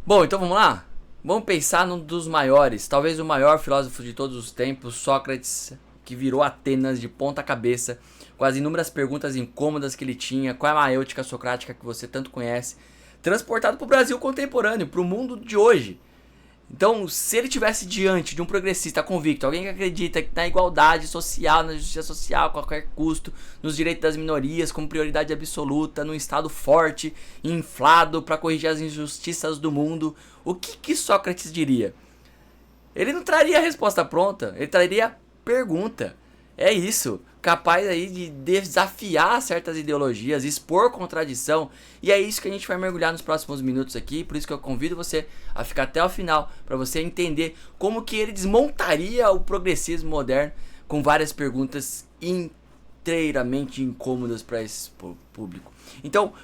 Bom, então vamos lá? Vamos pensar num dos maiores, talvez o maior filósofo de todos os tempos, Sócrates, que virou Atenas de ponta cabeça, com as inúmeras perguntas incômodas que ele tinha, com a maêutica socrática que você tanto conhece, transportado para o Brasil contemporâneo, para o mundo de hoje. Então, se ele tivesse diante de um progressista convicto, alguém que acredita na igualdade social, na justiça social a qualquer custo, nos direitos das minorias como prioridade absoluta, num Estado forte e inflado para corrigir as injustiças do mundo, o que Sócrates diria? Ele não traria a resposta pronta, ele traria pergunta. É isso, capaz aí de desafiar certas ideologias, expor contradição, e é isso que a gente vai mergulhar nos próximos minutos aqui, por isso que eu convido você a ficar até o final, para você entender como que ele desmontaria o progressismo moderno com várias perguntas inteiramente incômodas para esse público. Então,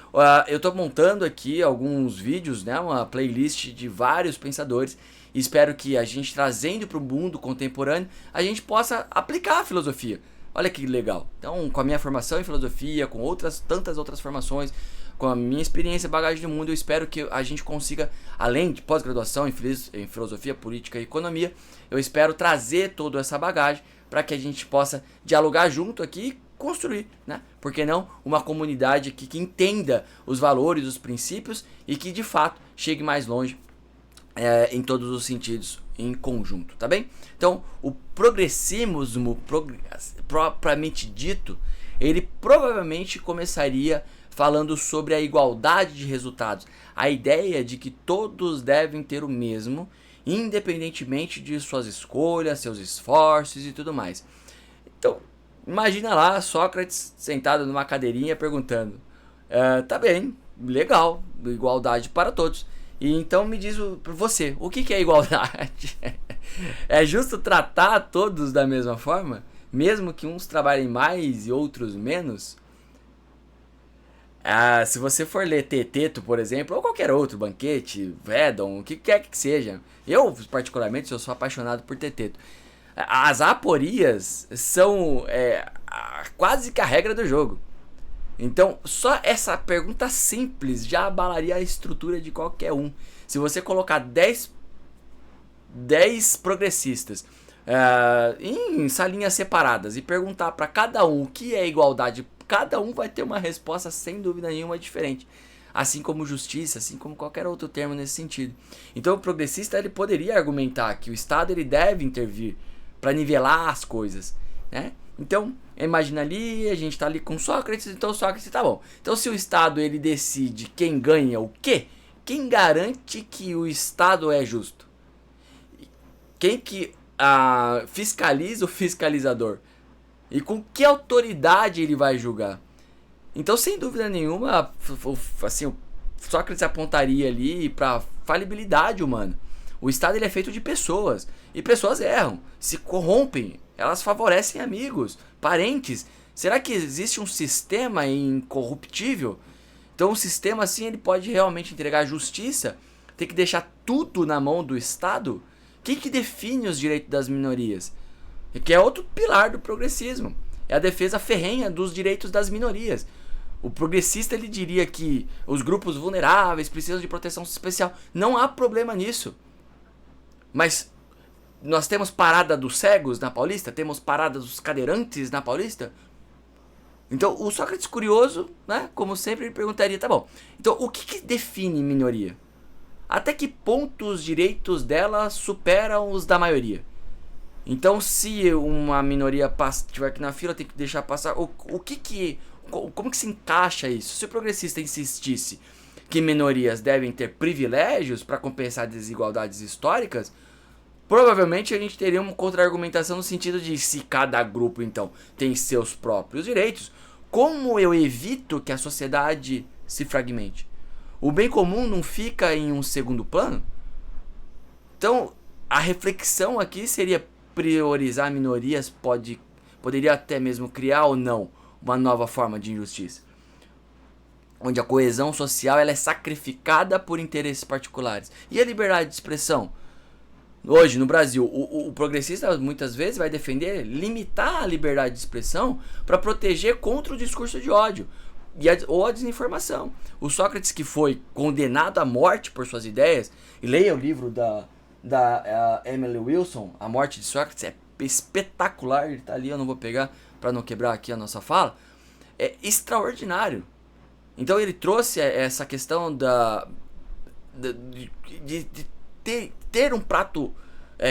eu estou montando aqui alguns vídeos, né, uma playlist de vários pensadores. Espero que a gente, trazendo para o mundo contemporâneo, a gente possa aplicar a filosofia. Olha que legal. Então, com a minha formação em filosofia, com tantas outras formações, com a minha experiência e bagagem do mundo, eu espero que a gente consiga, além de pós-graduação em filosofia, política e economia, eu espero trazer toda essa bagagem para que a gente possa dialogar junto aqui, construir, né? Por que não uma comunidade que entenda os valores, os princípios e que de fato chegue mais longe em todos os sentidos em conjunto, tá bem? Então, o progressismo propriamente dito, ele provavelmente começaria falando sobre a igualdade de resultados, a ideia de que todos devem ter o mesmo, independentemente de suas escolhas, seus esforços e tudo mais. Então, imagina lá Sócrates sentado numa cadeirinha perguntando: tá bem, legal, igualdade para todos. E então me diz você, o que é igualdade? É justo tratar todos da mesma forma? Mesmo que uns trabalhem mais e outros menos? Se você for ler Teteto, por exemplo, ou qualquer outro, Banquete, Védon, o que quer que seja, eu particularmente eu sou apaixonado por Teteto. As aporias são quase que a regra do jogo. Então, só essa pergunta simples já abalaria a estrutura de qualquer um. Se você colocar 10 progressistas em salinhas separadas e perguntar para cada um o que é igualdade, cada um vai ter uma resposta sem dúvida nenhuma diferente. Assim como justiça, assim como qualquer outro termo nesse sentido. Então, o progressista ele poderia argumentar que o Estado ele deve intervir para nivelar as coisas, né? Então, imagina ali, a gente tá ali com Sócrates, então Sócrates tá bom. Então, se o Estado ele decide quem ganha o quê, quem garante que o Estado é justo? Quem que fiscaliza o fiscalizador? E com que autoridade ele vai julgar? Então, sem dúvida nenhuma, assim, o Sócrates apontaria ali para falibilidade humana. O Estado ele é feito de pessoas, e pessoas erram, se corrompem, elas favorecem amigos, parentes. Será que existe um sistema incorruptível? Então, um sistema assim ele pode realmente entregar justiça? Tem que deixar tudo na mão do Estado? Quem que define os direitos das minorias? Que é outro pilar do progressismo. É a defesa ferrenha dos direitos das minorias. O progressista ele diria que os grupos vulneráveis precisam de proteção especial. Não há problema nisso. Mas nós temos parada dos cegos na Paulista? Temos parada dos cadeirantes na Paulista? Então o Sócrates curioso, né, como sempre, ele perguntaria, tá bom, então o que define minoria? Até que ponto os direitos dela superam os da maioria? Então se uma minoria estiver aqui na fila, tem que deixar passar, como que se encaixa isso? Se o progressista insistisse que minorias devem ter privilégios para compensar desigualdades históricas, provavelmente a gente teria uma contra-argumentação no sentido de se cada grupo então tem seus próprios direitos, como eu evito que a sociedade se fragmente? O bem comum não fica em um segundo plano? Então a reflexão aqui seria priorizar minorias, poderia até mesmo criar ou não uma nova forma de injustiça, onde a coesão social ela é sacrificada por interesses particulares. E a liberdade de expressão? Hoje, no Brasil, o progressista muitas vezes vai defender limitar a liberdade de expressão para proteger contra o discurso de ódio. ou a desinformação. O Sócrates, que foi condenado à morte por suas ideias, e leia o livro da Emily Wilson, A Morte de Sócrates, é espetacular, ele tá ali, eu não vou pegar para não quebrar aqui a nossa fala, é extraordinário. Então ele trouxe essa questão de ter um prato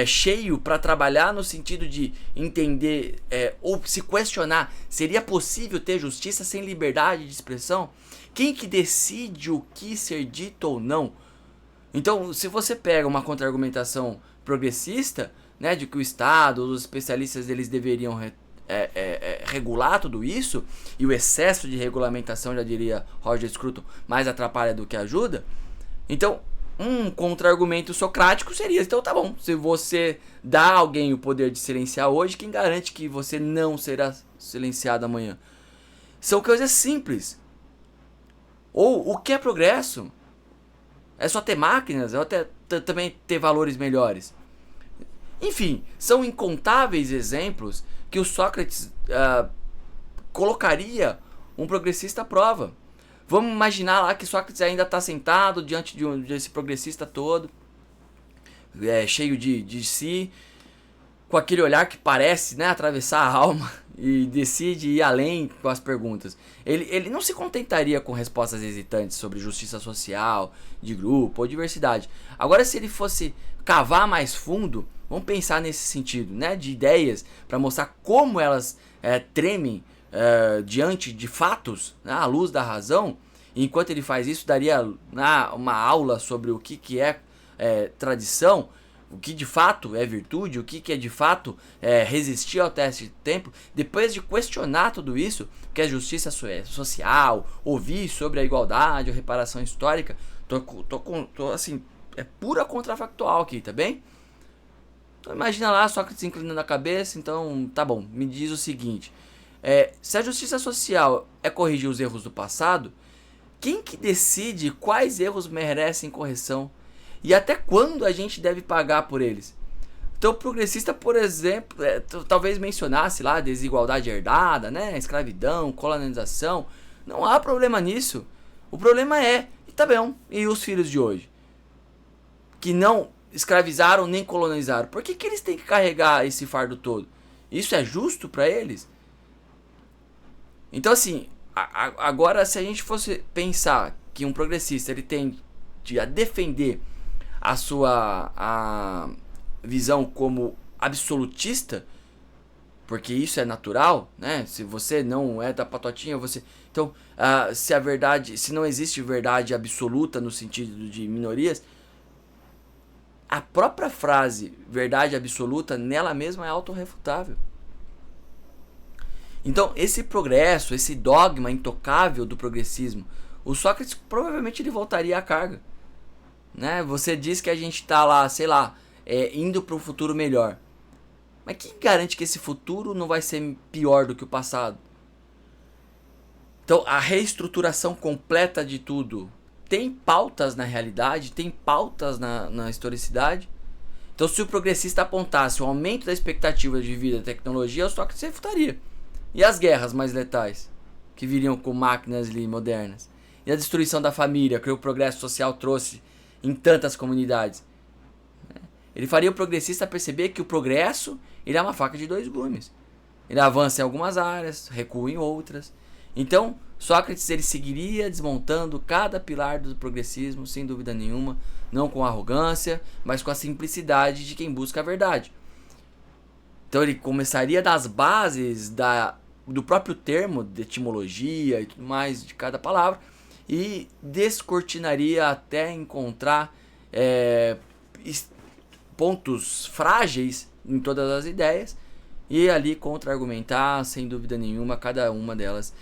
cheio para trabalhar, no sentido de entender ou se questionar, seria possível ter justiça sem liberdade de expressão? Quem que decide o que ser dito ou não? Então, se você pega uma contra-argumentação progressista, né, de que o Estado, os especialistas, eles deveriam regular tudo isso, e o excesso de regulamentação, já diria Roger Scruton, mais atrapalha do que ajuda, então um contra-argumento socrático seria, então tá bom, se você dá a alguém o poder de silenciar hoje, quem garante que você não será silenciado amanhã? São coisas simples. Ou o que é progresso? É só ter máquinas, ou até também ter valores melhores? Enfim, são incontáveis exemplos que o Sócrates colocaria um progressista à prova. Vamos imaginar lá que Sócrates ainda está sentado diante desse progressista todo, cheio de si, com aquele olhar que parece, né, atravessar a alma, e decide ir além com as perguntas. Ele não se contentaria com respostas hesitantes sobre justiça social, de grupo ou diversidade. Agora, se ele fosse cavar mais fundo, vamos pensar nesse sentido, né, de ideias, para mostrar como elas tremem diante de fatos, né, à luz da razão. E enquanto ele faz isso, daria uma aula sobre o que é tradição, o que de fato é virtude, o que é de fato resistir ao teste de tempo. Depois de questionar tudo isso, o que é justiça social, ouvir sobre a igualdade ou reparação histórica, tô assim, é pura contrafactual aqui, tá bem? Então imagina lá, Sócrates inclinando a cabeça. Então tá bom, me diz o seguinte, se a justiça social é corrigir os erros do passado, quem que decide quais erros merecem correção e até quando a gente deve pagar por eles? Então o progressista, por exemplo, talvez mencionasse lá desigualdade herdada, né, escravidão, colonização. Não há problema nisso. O problema e tá bom, e os filhos de hoje? Que não escravizaram nem colonizaram, por que eles têm que carregar esse fardo todo? Isso é justo para eles? Então assim, agora se a gente fosse pensar que um progressista ele tem a defender a sua visão como absolutista, porque isso é natural, né? Se você não é da patotinha, você... Então, se não existe verdade absoluta no sentido de minorias, a própria frase verdade absoluta nela mesma é autorrefutável. Então, esse progresso, esse dogma intocável do progressismo, o Sócrates provavelmente ele voltaria à carga, né? Você diz que a gente está lá, sei lá, indo para um futuro melhor. Mas quem garante que esse futuro não vai ser pior do que o passado? Então, a reestruturação completa de tudo tem pautas na realidade, tem pautas na historicidade. Então, se o progressista apontasse o aumento da expectativa de vida e tecnologia, o Sócrates refutaria. E as guerras mais letais, que viriam com máquinas modernas? E a destruição da família, que o progresso social trouxe em tantas comunidades? Ele faria o progressista perceber que o progresso ele é uma faca de dois gumes. Ele avança em algumas áreas, recua em outras. Então, Sócrates ele seguiria desmontando cada pilar do progressismo, sem dúvida nenhuma, não com arrogância, mas com a simplicidade de quem busca a verdade. Então ele começaria das bases do próprio termo, de etimologia e tudo mais de cada palavra, e descortinaria até encontrar pontos frágeis em todas as ideias, e ali contra-argumentar, sem dúvida nenhuma, cada uma delas,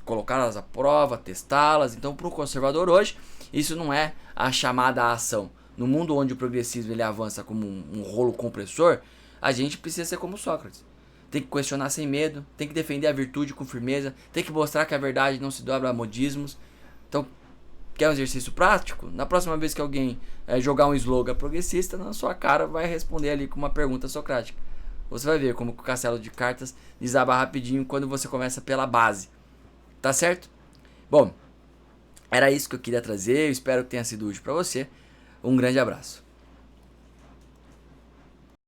colocá-las à prova, testá-las. Então, para o conservador hoje, isso não é a chamada ação. No mundo onde o progressismo ele avança como um rolo compressor, a gente precisa ser como Sócrates. Tem que questionar sem medo, tem que defender a virtude com firmeza, tem que mostrar que a verdade não se dobra a modismos. Então, quer um exercício prático? Na próxima vez que alguém jogar um slogan progressista, na sua cara vai responder ali com uma pergunta socrática. Você vai ver como o castelo de cartas desaba rapidinho quando você começa pela base. Tá certo? Bom, era isso que eu queria trazer. Eu espero que tenha sido útil para você. Um grande abraço.